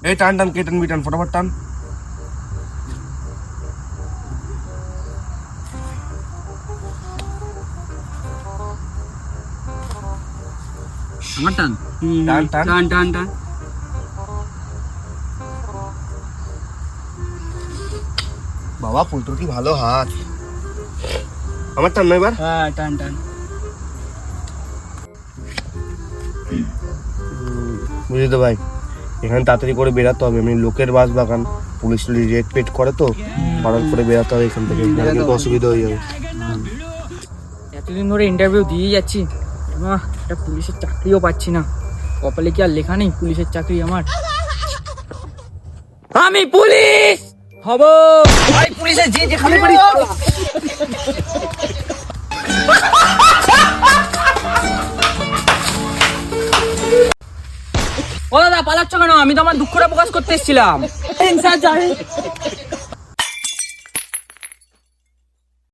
এই টান টান কেটন বিটান ফটাফট টান। আমার টান টান টান টান টান টান। বাবা ফুলটোর কি ভালো হাত। আমার টান না এবার। হ্যাঁ টান টান। বুঝলি তো ভাই, এখানে তাড়াতাড়ি করে বেরাতে হবে, এমনি লোকের বাস বাগান, পুলিশ রেড পেট করে তো, পাড়ার করে বেরাতে হবে এখান থেকে, নাহলে কিন্তু অসুবিধা হয়ে যাবে। এতদিন ধরে ইন্টারভিউ দিয়ে যাচ্ছি, একটা পুলিশের চাকরিও পাচ্ছি না। কপালে কি আর লেখা নেই পুলিশের চাকরি আমার? আমি পুলিশ হব। ভাই পুলিশের যে যেখানে পারি। ও দাদা পালাচ্ছ কেন? আমি তো আমার দুঃখটা প্রকাশ করতে এসেছিলাম।